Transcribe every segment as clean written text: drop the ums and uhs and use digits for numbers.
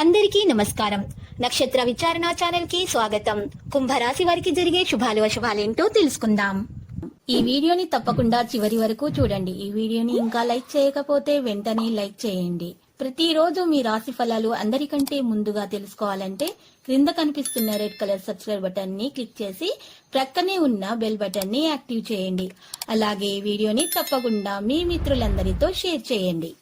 అందరికీ నమస్కారం. నక్షత్ర విచారణ ఛానల్ కి స్వాగతం. కుంభరాశి వారికి జరిగే శుభాలు అశుభాలేంటో తెలుసుకుందాం. ఈ వీడియోని తప్పకుండా చివరి వరకు చూడండి. ఈ వీడియోని ఇంకా లైక్ చేయకపోతే వెంటనే లైక్ చేయండి. ప్రతిరోజు మీ రాశి ఫలాలు అందరికంటే ముందుగా తెలుసుకోవాలంటే క్రింద కనిపిస్తున్న రెడ్ కలర్ సబ్స్క్రైబ్ బటన్ ని క్లిక్ చేసి ప్రక్కనే ఉన్న బెల్ బటన్ ని యాక్టివ్ చేయండి. అలాగే ఈ వీడియోని తప్పకుండా మీ మిత్రులందరితో షేర్ చేయండి.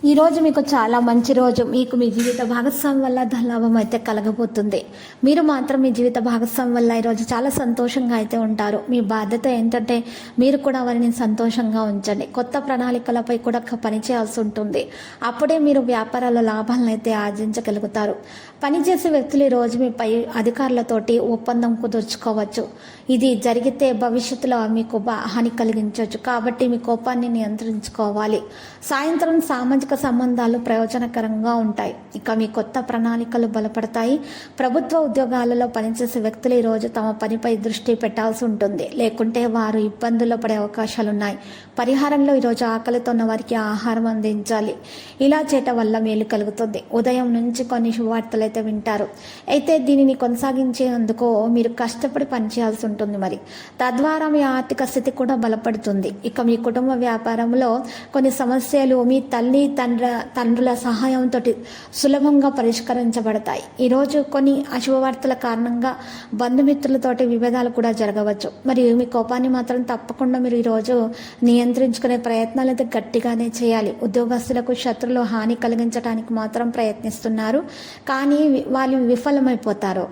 ఈ రోజు మీకు చాలా మంచి రోజు. మీకు మీ జీవిత భాగస్వామి వల్ల ధనలాభం అయితే కలగబోతుంది. మీరు మాత్రం మీ జీవిత భాగస్వామి వల్ల ఈరోజు చాలా సంతోషంగా అయితే ఉంటారు. మీ బాధ్యత ఏంటంటే మీరు కూడా వారిని సంతోషంగా ఉంచండి. కొత్త ప్రణాళికలపై కూడా పనిచేయాల్సి ఉంటుంది. అప్పుడే మీరు వ్యాపారాల లాభాలను అయితే ఆర్జించగలుగుతారు. పనిచేసే వ్యక్తులు ఈరోజు మీపై అధికారులతోటి ఒప్పందం కుదుర్చుకోవచ్చు. ఇది జరిగితే భవిష్యత్తులో మీకు హాని కలిగించవచ్చు. కాబట్టి మీ కోపాన్ని నియంత్రించుకోవాలి. సాయంత్రం సామాజిక సంబంధాలు ప్రయోజనకరంగా ఉంటాయి. ఇక మీ కొత్త ప్రణాళికలు బలపడతాయి. ప్రభుత్వ ఉద్యోగాలలో పనిచేసే వ్యక్తులు ఈరోజు తమ పనిపై దృష్టి పెట్టాల్సి ఉంటుంది. లేకుంటే వారు ఇబ్బందుల్లో పడే అవకాశాలున్నాయి. పరిహారంలో ఈరోజు ఆకలితో ఉన్న వారికి ఆహారం అందించాలి. ఇలా చేయటం వల్ల మేలు కలుగుతుంది. ఉదయం నుంచి కొన్ని శుభవార్తలు అయితే వింటారు. అయితే దీనిని కొనసాగించేందుకు మీరు కష్టపడి పనిచేయాల్సి ఉంటుంది. మరి తద్వారా మీ ఆర్థిక స్థితి కూడా బలపడుతుంది. ఇక మీ కుటుంబ వ్యాపారంలో కొన్ని సమస్యలు మీ తల్లి తండ్రుల సహాయంతో సులభంగా పరిష్కరించబడతాయి. ఈరోజు కొన్ని అశుభవార్తల కారణంగా బంధుమిత్రులతోటి విభేదాలు కూడా జరగవచ్చు. మరియు మీ కోపాన్ని మాత్రం తప్పకుండా మీరు ఈరోజు నియంత్రించుకునే ప్రయత్నాలు అయితే గట్టిగానే చేయాలి. ఉద్యోగస్తులకు శత్రులు హాని కలిగించడానికి మాత్రం ప్రయత్నిస్తున్నారు, కానీ వాళ్ళు విఫలమైపోతారు.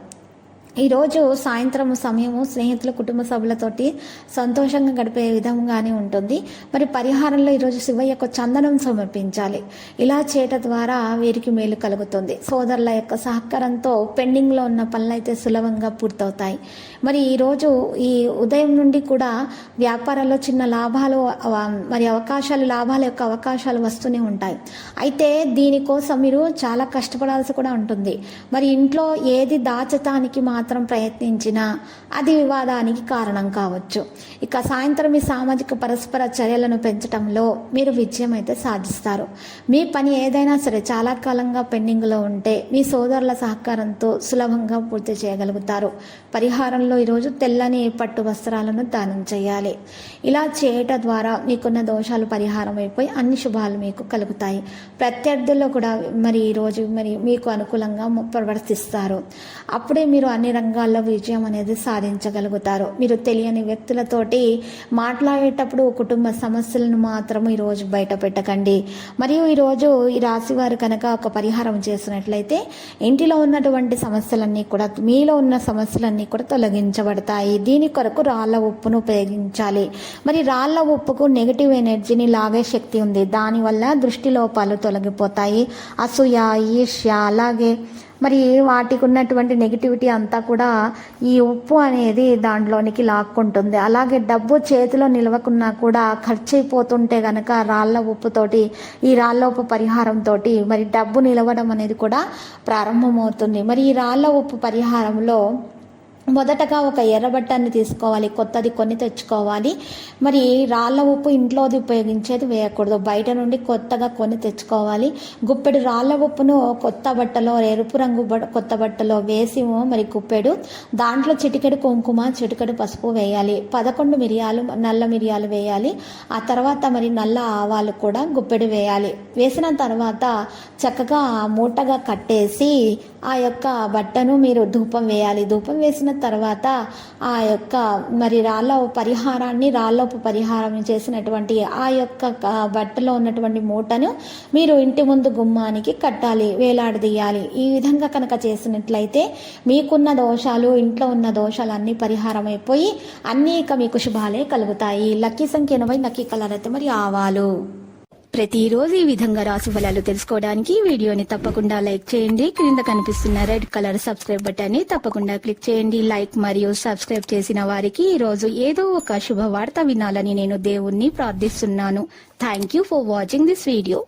ఈరోజు సాయంత్రం సమయము స్నేహితుల కుటుంబ సభ్యులతోటి సంతోషంగా గడిపే విధంగానే ఉంటుంది. మరి పరిహారంలో ఈరోజు శివయ్యకు చందనం సమర్పించాలి. ఇలా చేయటం ద్వారా వీరికి మేలు కలుగుతుంది. సోదరుల యొక్క సహకారంతో పెండింగ్లో ఉన్న పనులు అయితే సులభంగా పూర్తవుతాయి. మరి ఈరోజు ఈ ఉదయం నుండి కూడా వ్యాపారాల్లో చిన్న లాభాలు మరి లాభాల యొక్క అవకాశాలు వస్తూనే ఉంటాయి. అయితే దీనికోసం మీరు చాలా కష్టపడాల్సి కూడా ఉంటుంది. మరి ఇంట్లో ఏది దాచటానికి మాత్రం ప్రయత్నించినా అది వివాదానికి కారణం కావచ్చు. ఇక సాయంత్రం మీ సామాజిక పరస్పర చర్యలను పెంచడంలో మీరు విజయం అయితే సాధిస్తారు. మీ పని ఏదైనా సరే చాలా కాలంగా పెండింగ్లో ఉంటే మీ సోదరుల సహకారంతో సులభంగా పూర్తి చేయగలుగుతారు. పరిహారంలో ఈరోజు తెల్లని పట్టు వస్త్రాలను దానం చేయాలి. ఇలా చేయటం ద్వారా మీకున్న దోషాలు పరిహారం అయిపోయి అన్ని శుభాలు మీకు కలుగుతాయి. ప్రత్యర్థుల్లో కూడా మరి ఈరోజు మరి మీకు అనుకూలంగా ప్రవర్తిస్తారు. అప్పుడే మీరు అన్ని రంగాల్లో విజయం అనేది సాధించగలుగుతారు. మీరు తెలియని వ్యక్తులతోటి మాట్లాడేటప్పుడు కుటుంబ సమస్యలను మాత్రం ఈరోజు బయట పెట్టకండి. మరియు ఈరోజు ఈ రాశి వారు కనుక ఒక పరిహారం చేసినట్లయితే ఇంటిలో ఉన్నటువంటి సమస్యలన్నీ కూడా మీలో ఉన్న సమస్యలన్నీ కూడా తొలగించబడతాయి. దీని కొరకు రాళ్ల ఉప్పును ఉపయోగించాలి. మరి రాళ్ల ఉప్పుకు నెగిటివ్ ఎనర్జీని లాగే శక్తి ఉంది. దానివల్ల దృష్టి లోపాలు తొలగిపోతాయి. అసూయ, ఈర్ష్య, అలాగే మరి వాటికి ఉన్నటువంటి నెగిటివిటీ అంతా కూడా ఈ ఉప్పు అనేది దాంట్లోనికి లాక్కుంటుంది. అలాగే డబ్బు చేతిలో నిలవకున్నా కూడా ఖర్చు అయిపోతుంటే కనుక రాళ్ల ఉప్పుతోటి ఈ రాళ్ల ఉప్పు పరిహారంతో మరి డబ్బు నిలవడం అనేది కూడా ప్రారంభమవుతుంది. మరి ఈ రాళ్ల ఉప్పు పరిహారంలో మొదటగా ఒక ఎర్రబట్టాన్ని తీసుకోవాలి. కొత్తది కొని తెచ్చుకోవాలి. మరి రాళ్ల ఉప్పు ఇంట్లోది ఉపయోగించేది వేయకూడదు. బయట నుండి కొత్తగా కొని తెచ్చుకోవాలి. గుప్పెడు రాళ్ల ఉప్పును కొత్త బట్టలో ఎరుపు రంగు కొత్త బట్టలో వేసి మరి గుప్పెడు దాంట్లో చిటికెడు కుంకుమ, చిటికెడు పసుపు వేయాలి. 11 మిరియాలు, నల్ల మిరియాలు వేయాలి. ఆ తర్వాత మరి నల్ల ఆవాలు కూడా గుప్పెడు వేయాలి. వేసిన తర్వాత చక్కగా మూటగా కట్టేసి ఆ యొక్క బట్టను మీరు ధూపం వేయాలి. ధూపం వేసిన తర్వాత ఆ యొక్క మరి రాళ్ళపు పరిహారం చేసినటువంటి ఆ యొక్క బట్టలో ఉన్నటువంటి మూటను మీరు ఇంటి ముందు గుమ్మానికి కట్టాలి, వేలాడదీయాలి. ఈ విధంగా కనుక చేసినట్లయితే మీకున్న దోషాలు, ఇంట్లో ఉన్న దోషాలు అన్నీ పరిహారం అయిపోయి అన్నీ ఇక మీకు శుభాలే కలుగుతాయి. లక్కీ సంఖ్య 80, లక్కీ కలర్ అయితే మరి ఆవాలు. ప్రతిరోజు ఈ విధంగా రాశి ఫలాలు తెలుసుకోవడానికి వీడియోని తప్పకుండా లైక్ చేయండి. క్రింద కనిపిస్తున్న రెడ్ కలర్ సబ్స్క్రైబ్ బటన్ ని తప్పకుండా క్లిక్ చేయండి. లైక్ మరియు సబ్స్క్రైబ్ చేసిన వారికి ఈ రోజు ఏదో ఒక శుభవార్త వినాలని నేను దేవుణ్ణి ప్రార్థిస్తున్నాను. Thank you for watching this video.